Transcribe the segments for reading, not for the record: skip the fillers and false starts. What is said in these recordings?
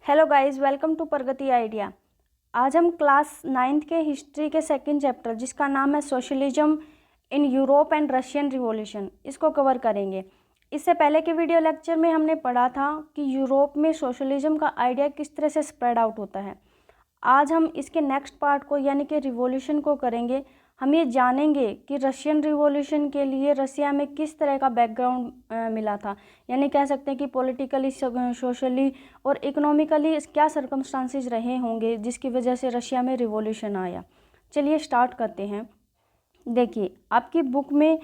Hello guys, welcome to Pragati Idea. आज हम class 9th के हिस्ट्री के सेकंड चैप्टर जिसका नाम है socialism in Europe and Russian revolution, इसको कवर करेंगे। इससे पहले के वीडियो लेक्चर में हमने पढ़ा था कि यूरोप में सोशलिज्म का आइडिया किस तरह से स्प्रेड आउट होता है। आज हम इसके नेक्स्ट पार्ट को यानी कि रिवॉल्यूशन को करेंगे। हम ये जानेंगे कि रशियन रिवॉल्यूशन के लिए रसिया में किस तरह का बैकग्राउंड मिला था, यानी कह सकते हैं कि पॉलिटिकली, सोशली और इकोनॉमिकली क्या सर्कमस्टांसेस रहे होंगे जिसकी वजह से रशिया में रिवॉल्यूशन आया। चलिए स्टार्ट करते हैं। देखिए, आपकी बुक में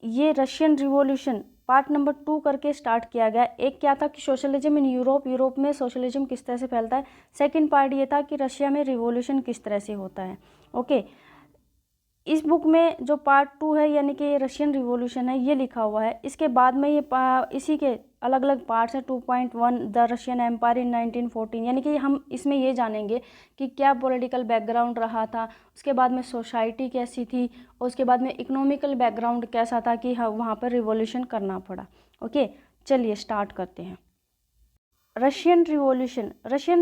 ये रशियन रिवॉल्यूशन पार्ट नंबर 2 करके स्टार्ट किया गया। एक क्या था कि सोशलिज्म इन यूरोप, यूरोप में सोशलिज्म किस तरह से फैलता है। सेकंड पार्ट ये था कि रशिया में रिवॉल्यूशन किस तरह से होता है। ओके, इस बुक में जो पार्ट 2 है यानी कि रशियन रिवॉल्यूशन है ये लिखा हुआ है। इसके बाद में ये इसी के अलग अलग पार्ट्स हैं। 2.1 द रशियन एम्पायर इन 1914, यानी कि हम इसमें ये जानेंगे कि क्या पॉलिटिकल बैकग्राउंड रहा था, उसके बाद में सोसाइटी कैसी थी और उसके बाद में इकोनॉमिकल बैकग्राउंड कैसा था कि वहाँ पर रिवॉल्यूशन करना पड़ा। ओके, चलिए स्टार्ट करते हैं। रशियन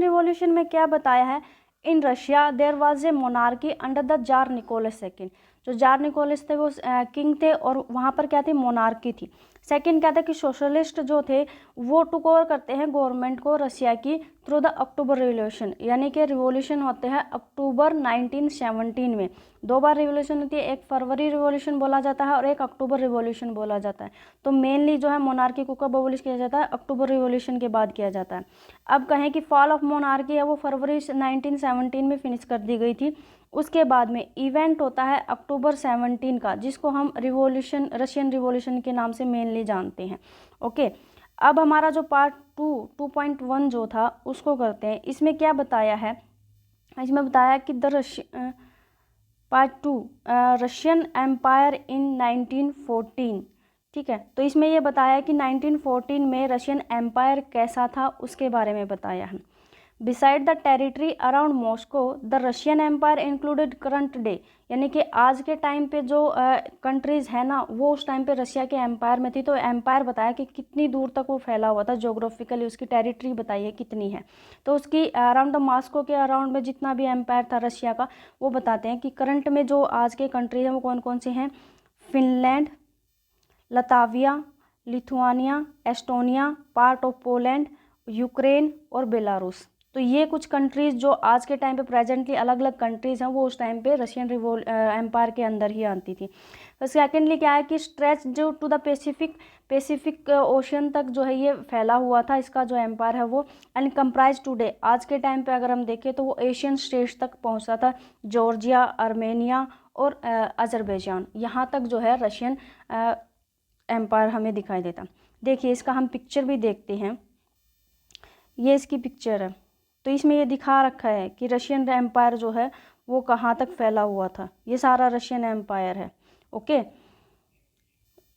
रिवॉल्यूशन में क्या बताया है। In Russia there was a monarchy under the tsar Nicholas second. जो जार निकोलस थे वो किंग थे और वहाँ पर क्या थी, मोनार्की थी। सेकंड क्या था कि सोशलिस्ट जो थे वो टुक ओवर करते हैं गवर्नमेंट को रशिया की थ्रू द अक्टूबर रिवॉल्यूशन, यानी कि रिवॉल्यूशन होते हैं अक्टूबर 1917 में। दो बार रिवॉल्यूशन होती है, एक फरवरी रिवॉल्यूशन बोला जाता है और एक अक्टूबर रिवॉल्यूशन बोला जाता है। तो मेनली जो है मोनार्की को कब अबोलिश किया जाता है, अक्टूबर रिवॉल्यूशन के बाद किया जाता है। अब कहें कि फॉल ऑफ मोनार्की है वो फरवरी 1917 में फिनिश कर दी गई थी। उसके बाद में इवेंट होता है अक्टूबर 17 का, जिसको हम रिवॉल्यूशन, रशियन रिवॉल्यूशन के नाम से मेनली जानते हैं। ओके, अब हमारा जो पार्ट 2.1 जो था उसको करते हैं। इसमें क्या बताया है, इसमें बताया कि पार्ट 2 रशियन एम्पायर इन 1914। ठीक है, तो इसमें ये बताया कि 1914 में रशियन एम्पायर कैसा था उसके बारे में बताया है। Beside the territory around Moscow the Russian empire included current day, यानी कि आज के टाइम पे जो कंट्रीज़ है ना वो उस टाइम पे रशिया के एम्पायर में थी। तो एम्पायर बताया कि कितनी दूर तक वो फैला हुआ था, जोग्राफिकली उसकी टेरिटरी बताइए कितनी है। तो उसकी अराउंड द मॉस्को के अराउंड में जितना भी एम्पायर था रशिया का वो बताते हैं कि करंट में जो आज के कंट्री हैं वो कौन कौन से हैं। Finland, Latvia, Lithuania, Estonia, part of Poland, Ukraine और बेलारूस। तो ये कुछ कंट्रीज़ जो आज के टाइम पे प्रेजेंटली अलग अलग कंट्रीज़ हैं वो उस टाइम पे रशियन एम्पायर के अंदर ही आती थी। तो सेकेंडली क्या है कि स्ट्रेच जो टू द पैसिफिक ओशन तक जो है ये फैला हुआ था इसका जो एम्पायर है वो। एंड कंप्राइज टुडे, आज के टाइम पे अगर हम देखें तो वो एशियन स्टेट्स तक पहुंचा था, जॉर्जिया, आर्मेनिया और अजरबैजान, यहाँ तक जो है रशियन एम्पायर हमें दिखाई देता। देखिए, इसका हम पिक्चर भी देखते हैं। ये इसकी पिक्चर है। तो इसमें ये दिखा रखा है कि रशियन एम्पायर जो है वो कहाँ तक फैला हुआ था। ये सारा रशियन एम्पायर है। ओके,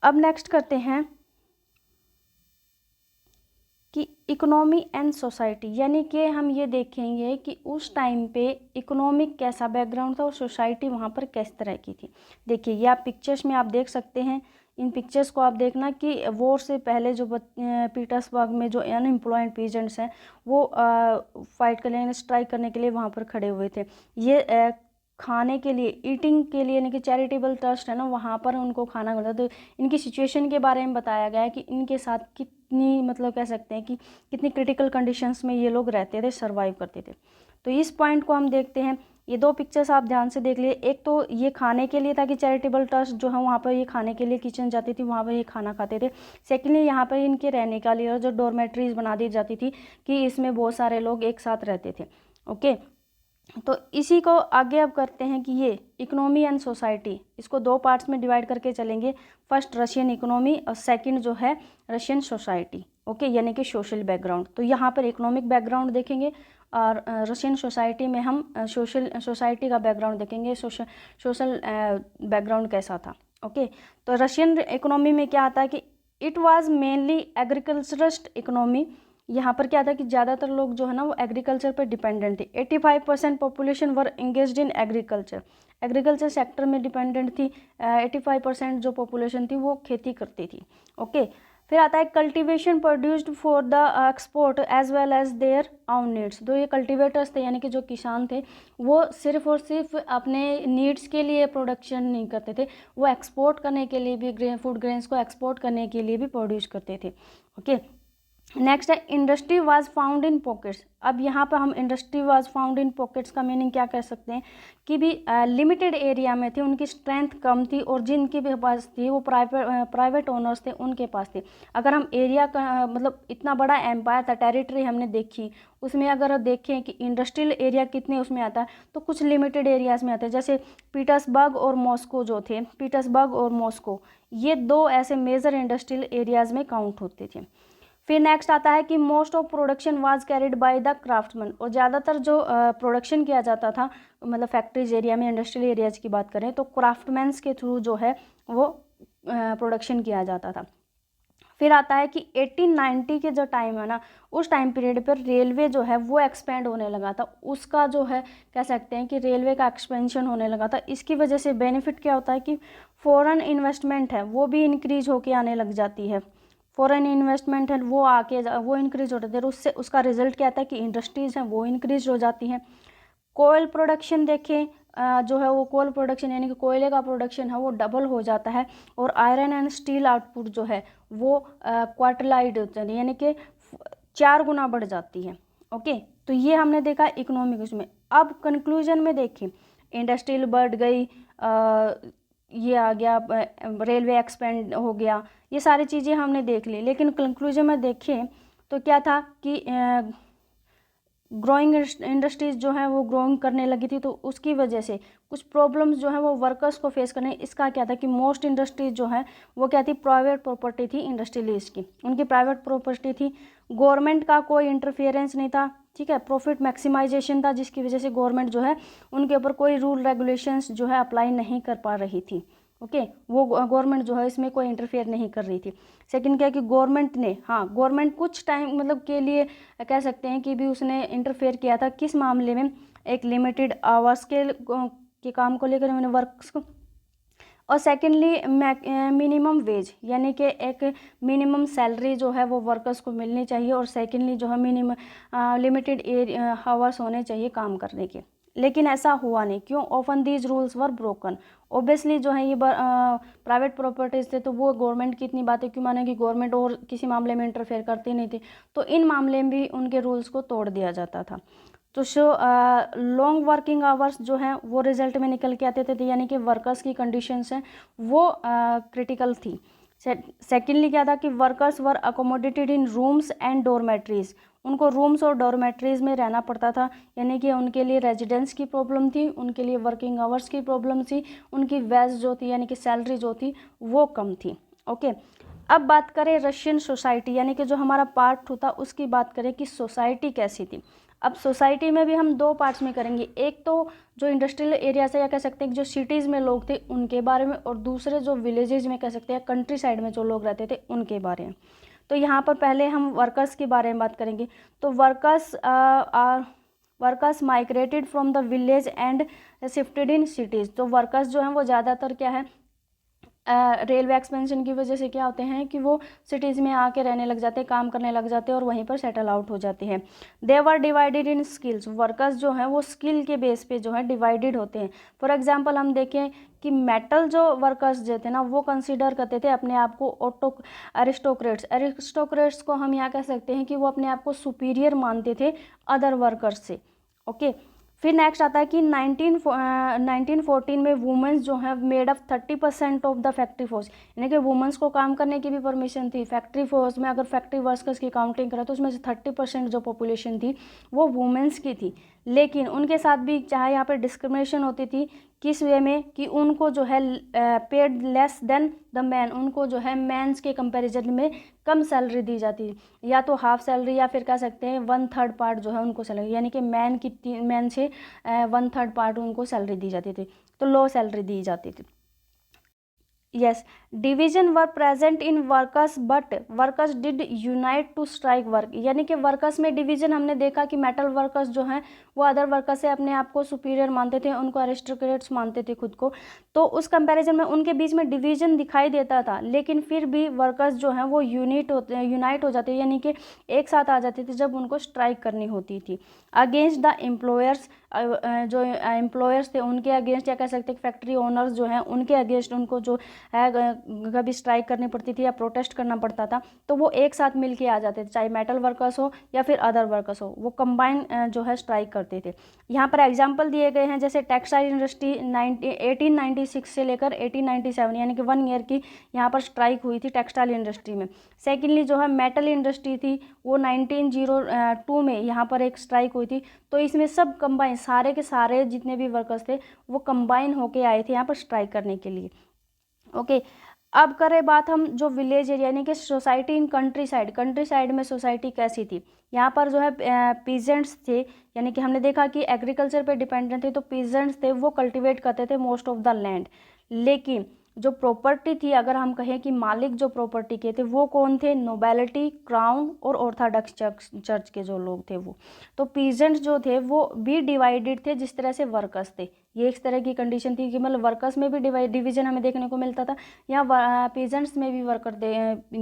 अब नेक्स्ट करते हैं कि इकोनॉमी एंड सोसाइटी, यानी कि हम ये देखेंगे कि उस टाइम पे इकोनॉमिक कैसा बैकग्राउंड था और सोसाइटी वहाँ पर किस तरह की थी। देखिए, ये आप पिक्चर्स में आप देख सकते हैं। इन पिक्चर्स को आप देखना कि वॉर से पहले जो पीटर्सबर्ग में जो अनएम्प्लॉयड पीजेंट्स हैं वो फाइट करने, स्ट्राइक करने के लिए वहाँ पर खड़े हुए थे। ये खाने के लिए, ईटिंग के लिए, यानी कि चैरिटेबल ट्रस्ट है ना, वहाँ पर उनको खाना मिलता। तो इनकी सिचुएशन के बारे में बताया गया है कि इनके साथ कितनी, मतलब कह सकते हैं कि कितनी क्रिटिकल कंडीशंस में ये लोग रहते थे, सर्वाइव करते थे। तो इस पॉइंट को हम देखते हैं। ये दो पिक्चर्स आप ध्यान से देख लिए। एक तो ये खाने के लिए था कि चैरिटेबल ट्रस्ट जो है वहाँ पर ये खाने के लिए किचन जाती थी, वहाँ पर ये खाना खाते थे। सेकेंडली यहाँ पर इनके रहने का लिए जो डोरमेट्रीज बना दी जाती थी कि इसमें बहुत सारे लोग एक साथ रहते थे। ओके, तो इसी को आगे अब करते हैं कि ये इकोनॉमी एंड सोसाइटी, इसको दो पार्ट्स में डिवाइड करके चलेंगे। फर्स्ट रशियन इकोनॉमी और सेकंड जो है रशियन सोसाइटी। ओके, यानी कि सोशल बैकग्राउंड। तो यहाँ पर इकोनॉमिक बैकग्राउंड देखेंगे और रशियन सोसाइटी में हम सोसाइटी का बैकग्राउंड देखेंगे, सोशल बैकग्राउंड कैसा था। ओके, तो रशियन इकोनॉमी में क्या आता है कि it was mainly agriculturist economy. यहाँ पर क्या था कि ज़्यादातर लोग जो है ना वो एग्रीकल्चर पर डिपेंडेंट थे। 85% population were engaged in agriculture sector में डिपेंडेंट थी। 85% जो पॉपुलेशन थी वो खेती करती थी। ओके, फिर आता है cultivation produced for the export as well as their own needs. जो ये कल्टीवेटर्स थे यानी कि जो किसान थे वो सिर्फ और सिर्फ अपने नीड्स के लिए प्रोडक्शन नहीं करते थे, वो एक्सपोर्ट करने के लिए भी फूड ग्रेन्स को एक्सपोर्ट करने के लिए भी प्रोड्यूस करते थे। ओके, नेक्स्ट है industry was found in pockets. अब यहाँ पर हम industry was found in pockets का मीनिंग क्या कह सकते हैं कि भी लिमिटेड एरिया में थे, उनकी स्ट्रेंथ कम थी और जिनके भी पास थी वो प्राइवेट ओनर्स थे, उनके पास थे। अगर हम एरिया का मतलब इतना बड़ा एम्पायर था, टेरिटरी हमने देखी, उसमें अगर देखें कि इंडस्ट्रियल एरिया कितने उसमें आता है तो कुछ लिमिटेड एरियाज़ में आते हैं। जैसे पीटर्सबर्ग और मॉस्को जो थे, पीटर्सबर्ग और मॉस्को ये दो ऐसे मेजर इंडस्ट्रियल एरियाज़ में काउंट होते थे। फिर नेक्स्ट आता है कि most of production was carried by the craftsman. और ज़्यादातर जो प्रोडक्शन किया जाता था मतलब फैक्ट्रीज एरिया में, इंडस्ट्रियल एरियाज की बात करें तो क्राफ्टमैन्स के थ्रू जो है वो प्रोडक्शन किया जाता था। फिर आता है कि 1890 के जो टाइम है ना, उस टाइम पीरियड पर रेलवे जो है वो एक्सपेंड होने लगा था। उसका जो है कह सकते हैं कि रेलवे का एक्सपेंशन होने लगा था। इसकी वजह से बेनिफिट क्या होता है कि फॉरेन इन्वेस्टमेंट है वो भी इंक्रीज होके आने लग जाती है। फॉरेन इन्वेस्टमेंट है वो आके वो इंक्रीज हो जाती है, उससे उसका रिजल्ट क्या आता है कि इंडस्ट्रीज़ हैं वो इंक्रीज हो जाती हैं। कोयल प्रोडक्शन देखें जो है वो कोयल प्रोडक्शन यानी कि कोयले का प्रोडक्शन है वो डबल हो जाता है और आयरन एंड स्टील आउटपुट जो है वो क्वार्टलाइड होता है यानी कि 4 गुना बढ़ जाती है। ओके, तो ये हमने देखा इकोनॉमिक में। अब कंक्लूजन में देखें, इंडस्ट्रियल बढ़ गई, ये आ गया, रेलवे एक्सपेंड हो गया, ये सारी चीज़ें हमने देख ली। लेकिन कंक्लूजन में देखें तो क्या था कि ग्रोइंग इंडस्ट्रीज जो है वो ग्रोइंग करने लगी थी, तो उसकी वजह से कुछ प्रॉब्लम्स जो है वो वर्कर्स को फेस करने। इसका क्या था कि मोस्ट इंडस्ट्रीज जो है वो क्या थी, प्राइवेट प्रॉपर्टी थी इंडस्ट्रियलिस्ट की, उनकी प्राइवेट प्रॉपर्टी थी, गवर्नमेंट का कोई इंटरफेरेंस नहीं था। ठीक है, प्रॉफिट मैक्सिमाइजेशन था जिसकी वजह से गवर्नमेंट जो है उनके ऊपर कोई रूल रेगुलेशंस जो है अप्लाई नहीं कर पा रही थी। ओके, वो गवर्नमेंट जो है इसमें कोई इंटरफेयर नहीं कर रही थी। सेकंड क्या है कि गवर्नमेंट ने, हाँ गवर्नमेंट कुछ टाइम मतलब के लिए कह सकते हैं कि भी उसने इंटरफेयर किया था, किस मामले में, एक लिमिटेड आवर्स के काम को लेकर उन्होंने वर्क्स को, और सेकेंडली मिनिमम वेज यानी कि एक मिनिमम सैलरी जो है वो वर्कर्स को मिलनी चाहिए, और सेकेंडली जो है मिनिमम लिमिटेड आवर्स होने चाहिए काम करने के। लेकिन ऐसा हुआ नहीं, क्यों? Often these rules were broken. Obviously जो है ये प्राइवेट प्रॉपर्टीज थे तो वो गवर्नमेंट की इतनी बातें क्यों माने कि गवर्नमेंट और किसी मामले में इंटरफेयर करती नहीं थी, तो इन मामले में भी उनके रूल्स को तोड़ दिया जाता था। तो लॉन्ग वर्किंग आवर्स जो हैं वो रिजल्ट में निकल के आते थे, यानी कि वर्कर्स की कंडीशंस हैं वो क्रिटिकल थी। सेकेंडली क्या था कि workers were accommodated in rooms and dormitories, उनको रूम्स और डोरमेट्रीज में रहना पड़ता था, यानी कि उनके लिए रेजिडेंस की प्रॉब्लम थी, उनके लिए वर्किंग आवर्स की प्रॉब्लम थी, उनकी वेज जो थी यानी कि सैलरी जो थी वो कम थी। ओके, अब बात करें रशियन सोसाइटी यानी कि जो हमारा पार्ट 2 था उसकी बात करें कि सोसाइटी कैसी थी। अब सोसाइटी में भी हम 2 पार्ट्स में करेंगे, एक तो जो इंडस्ट्रियल एरिया से या कह सकते हैं जो सिटीज़ में लोग थे उनके बारे में, और दूसरे जो विलेजेस में कह सकते हैं कंट्री साइड में जो लोग रहते थे उनके बारे में। तो यहाँ पर पहले हम वर्कर्स के बारे में बात करेंगे। तो workers migrated from the village and shifted in cities. तो वर्कर्स जो हैं वो ज़्यादातर क्या है, रेलवे एक्सपेंशन की वजह से क्या होते हैं कि वो सिटीज़ में आके रहने लग जाते हैं, काम करने लग जाते हैं और वहीं पर सेटल आउट हो जाते हैं। They were divided in skills, workers जो हैं वो स्किल के बेस पे जो है डिवाइडेड होते हैं। फॉर एग्जांपल हम देखें कि मेटल जो वर्कर्स जो थे ना वो कंसीडर करते थे अपने आप को एरिस्टोक्रेट्स को हम यहाँ कह सकते हैं कि वो अपने आप को सुपीरियर मानते थे अदर वर्कर्स से। ओके, फिर नेक्स्ट आता है कि 1914 में वुमेंस जो है made up 30% of the factory force, यानी कि वुमेंस को काम करने की भी परमिशन थी फैक्ट्री फोर्स में। अगर फैक्ट्री वर्कर्स की काउंटिंग करें तो उसमें से 30% जो पॉपुलेशन थी वो वुमेंस की थी। लेकिन उनके साथ भी चाहे यहाँ पर डिस्क्रिमिनेशन होती थी, किस वे में कि उनको जो है paid less than the man, उनको जो है मैंस के कंपैरिजन में कम सैलरी दी जाती है, या तो हाफ सैलरी या फिर कह सकते हैं 1/3 पार्ट जो है उनको सैलरी, यानी कि मैन से 1/3 पार्ट उनको सैलरी दी जाती थी, तो लो सैलरी दी जाती थी। Yes, division were present in workers but workers did unite to strike work, यानी कि वर्कर्स में डिवीजन हमने देखा कि मेटल वर्कर्स जो हैं वो अदर वर्कर्स से अपने आप को सुपीरियर मानते थे, उनको अरिस्टोक्रेट्स मानते थे खुद को, तो उस कंपैरिजन में उनके बीच में डिवीजन दिखाई देता था, लेकिन फिर भी वर्कर्स जो हैं वो यूनाइट हो जाते, यानी कि एक साथ आ जाते थे जब उनको स्ट्राइक करनी होती थी अगेंस्ट द एम्प्लॉयर्स, जो एम्प्लॉयर्स थे उनके अगेंस्ट, या कह सकते हैं फैक्ट्री ओनर्स जो हैं उनके अगेंस्ट उनको जो है कभी स्ट्राइक करनी पड़ती थी या प्रोटेस्ट करना पड़ता था, तो वो एक साथ मिल के आ जाते थे, चाहे मेटल वर्कर्स हो या फिर अदर वर्कर्स हो, वो कंबाइन जो है स्ट्राइक करते थे। यहाँ पर एग्जाम्पल दिए गए हैं, जैसे टेक्सटाइल इंडस्ट्री 1896 से लेकर 1897, यानी कि 1 ईयर की यहाँ पर स्ट्राइक हुई थी टेक्सटाइल इंडस्ट्री में। सेकेंडली जो है मेटल इंडस्ट्री थी वो 1902 में यहाँ पर एक स्ट्राइक हुई थी, तो इसमें सब कंबाइन, सारे के सारे जितने भी वर्कर्स थे वो कंबाइन होके आए थे यहाँ पर स्ट्राइक करने के लिए। ओके, अब करें बात हम जो विलेज एरिया यानी कि सोसाइटी इन कंट्री साइड में सोसाइटी कैसी थी। यहाँ पर जो है पीजेंट्स थे, यानी कि हमने देखा कि एग्रीकल्चर पे डिपेंडेंट थे, तो पीजेंट्स थे वो कल्टीवेट करते थे मोस्ट ऑफ द लैंड, लेकिन जो प्रॉपर्टी थी, अगर हम कहें कि मालिक जो प्रॉपर्टी के थे वो कौन थे, नोबेलिटी, क्राउन और ऑर्थोडॉक्स चर्च के जो लोग थे वो। तो पीजेंट्स जो थे वो भी डिवाइडेड थे जिस तरह से वर्कर्स थे, ये एक तरह की कंडीशन थी कि मतलब वर्कर्स में भी डिवीजन हमें देखने को मिलता था, या पीजेंट्स में भी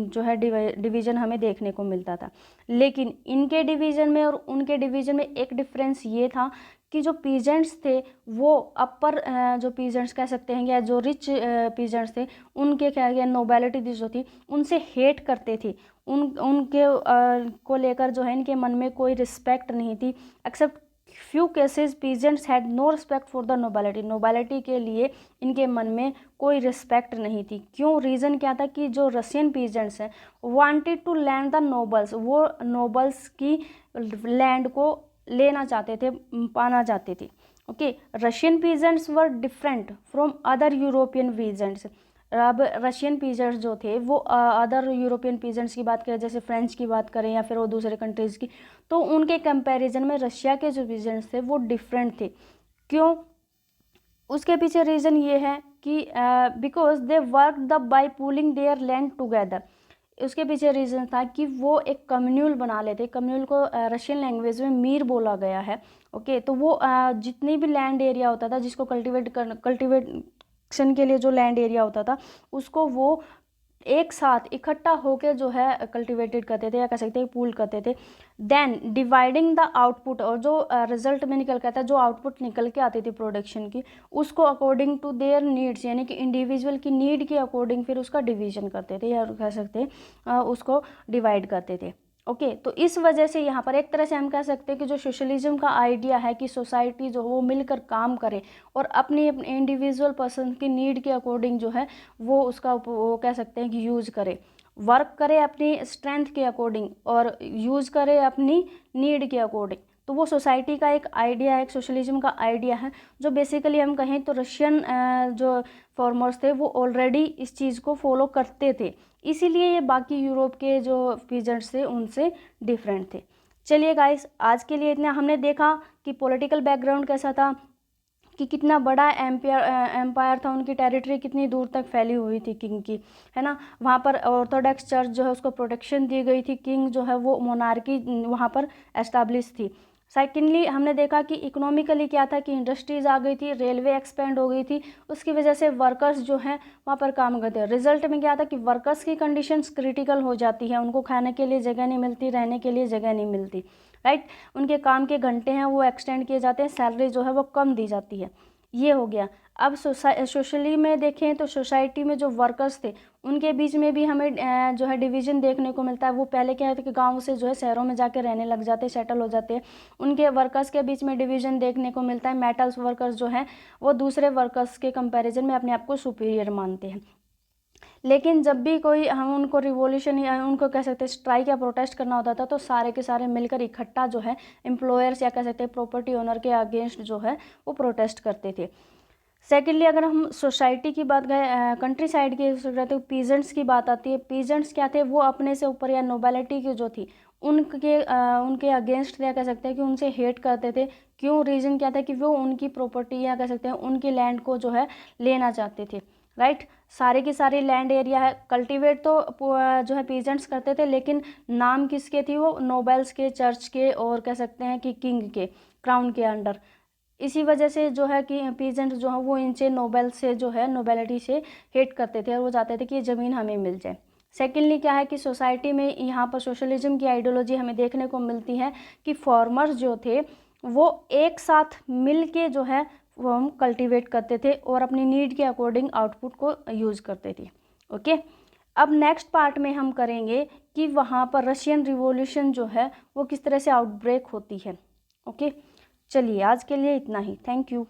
जो है डिवीजन हमें देखने को मिलता था। लेकिन इनके डिवीजन में और उनके डिवीजन में एक डिफरेंस ये था कि जो पीजेंट्स थे वो अपर जो पीजेंट्स कह सकते हैं या जो रिच पीजेंट्स थे उनके क्या है नोबेलिटी जो थी उनसे हेट करते थे, उनके को लेकर जो है इनके मन में कोई रिस्पेक्ट नहीं थी। Except few cases peasants had no respect for the nobility के लिए इनके मन में कोई रिस्पेक्ट नहीं थी। क्यों, रीज़न क्या था कि जो रशियन पीजेंट्स हैं wanted to land the nobles, वो नोबल्स की लैंड को लेना चाहते थे, पाना चाहते थे। Okay, Russian peasants were different from other European peasants. अब रशियन पीजेंट्स जो थे वो अदर यूरोपियन पीजेंट्स की बात करें, जैसे फ्रेंच की बात करें या फिर वो दूसरे कंट्रीज़ की, तो उनके कंपैरिजन में रशिया के जो पीजेंट्स थे वो डिफरेंट थे। क्यों, उसके पीछे रीज़न ये है कि because they work the by pooling their land together. उसके पीछे रीज़न था कि वो एक कम्युनल बना लेते, कम्युनल को रशियन लैंग्वेज में मीर बोला गया है। ओके, तो वो जितनी भी लैंड एरिया होता था जिसको कल्टिवेशन के लिए जो लैंड एरिया होता था उसको वो एक साथ इकट्ठा होकर जो है कल्टिवेटेड करते थे, या कह सकते हैं पूल करते थे। देन डिवाइडिंग द आउटपुट, और जो रिजल्ट में निकल के आता है, जो आउटपुट निकल के आती थी प्रोडक्शन की, उसको अकॉर्डिंग टू देयर नीड्स, यानी कि इंडिविजुअल की नीड के अकॉर्डिंग फिर उसका डिवीजन करते थे, या कह सकते हैं उसको डिवाइड करते थे। ओके, तो इस वजह से यहाँ पर एक तरह से हम कह सकते हैं कि जो सोशलिज्म का आइडिया है कि सोसाइटी जो वो मिलकर काम करे और अपनी इंडिविजुअल पर्सन की नीड के अकॉर्डिंग जो है वो उसका वो कह सकते हैं कि यूज़ करे, वर्क करे अपनी स्ट्रेंथ के अकॉर्डिंग और यूज़ करे अपनी नीड के अकॉर्डिंग। तो वो सोसाइटी का एक आइडिया है, एक सोशलिज्म का आइडिया है, जो बेसिकली हम कहें तो रशियन जो फॉर्मर्स थे वो ऑलरेडी इस चीज़ को फॉलो करते थे, इसीलिए ये बाकी यूरोप के जो पीजेंट्स थे उनसे डिफरेंट थे। चलिए गाइस, आज के लिए इतना। हमने देखा कि पॉलिटिकल बैकग्राउंड कैसा था, कि कितना बड़ा एम्पायर था, उनकी टेरिटरी कितनी दूर तक फैली हुई थी किंग की, है ना। वहाँ पर ऑर्थोडॉक्स चर्च जो है उसको प्रोटेक्शन दी गई थी, किंग जो है वो मोनार्की वहाँ पर एस्टाब्लिश थी। सेकेंडली हमने देखा कि इकोनॉमिकली क्या था कि इंडस्ट्रीज़ आ गई थी, रेलवे एक्सपेंड हो गई थी, उसकी वजह से वर्कर्स जो हैं वहाँ पर काम करते हैं। रिजल्ट में क्या था कि वर्कर्स की कंडीशंस क्रिटिकल हो जाती है, उनको खाने के लिए जगह नहीं मिलती, रहने के लिए जगह नहीं मिलती, राइट। उनके काम के घंटे हैं वो एक्सटेंड किए जाते हैं, सैलरी जो है वो कम दी जाती है, ये हो गया। अब सोशली में देखें तो सोसाइटी में जो वर्कर्स थे उनके बीच में भी हमें जो है डिवीज़न देखने को मिलता है। वो पहले क्या है कि गांव से जो है शहरों में जाके रहने लग जाते, सेटल हो जाते हैं, उनके वर्कर्स के बीच में डिवीज़न देखने को मिलता है। मेटल्स वर्कर्स जो हैं वो दूसरे वर्कर्स के कंपैरिजन में अपने आप को सुपीरियर मानते हैं। लेकिन जब भी कोई हम उनको रिवॉल्यूशन या उनको कह सकते हैं स्ट्राइक या प्रोटेस्ट करना होता था तो सारे के सारे मिलकर इकट्ठा जो है एम्प्लॉयर्स या कह सकते हैं प्रॉपर्टी ओनर के अगेंस्ट जो है वो प्रोटेस्ट करते थे। सेकेंडली अगर हम सोसाइटी की बात करें, कंट्री साइड की तो पीजेंट्स की बात आती है। पीजेंट्स क्या थे, वो अपने से ऊपर या नोबेलिटी की जो थी उनके अगेंस्ट या कह सकते हैं कि उनसे हेट करते थे। क्यों, रीज़न क्या था कि वो उनकी प्रॉपर्टी या कह सकते हैं उनकी लैंड को जो है लेना चाहते थे। राइट। सारे की सारी लैंड एरिया है। कल्टीवेट तो जो है पीजेंट्स करते थे, लेकिन नाम किसके थी वो, नोबल्स के, चर्च के, और कह सकते हैं कि किंग के, क्राउन के अंडर। इसी वजह से जो है कि पीजेंट जो है वो इनसे नोबेल से जो है नोबेलिटी से हेट करते थे और वो चाहते थे कि ये ज़मीन हमें मिल जाए। सेकेंडली क्या है कि सोसाइटी में यहाँ पर सोशलिज्म की आइडियोलॉजी हमें देखने को मिलती है कि फार्मर्स जो थे वो एक साथ मिल के जो है वो हम कल्टीवेट करते थे और अपनी नीड के अकॉर्डिंग आउटपुट को यूज़ करते थे। ओके, अब नेक्स्ट पार्ट में हम करेंगे कि वहाँ पर रशियन रिवॉल्यूशन जो है वो किस तरह से आउटब्रेक होती है। ओके, चलिए आज के लिए इतना ही। Thank you.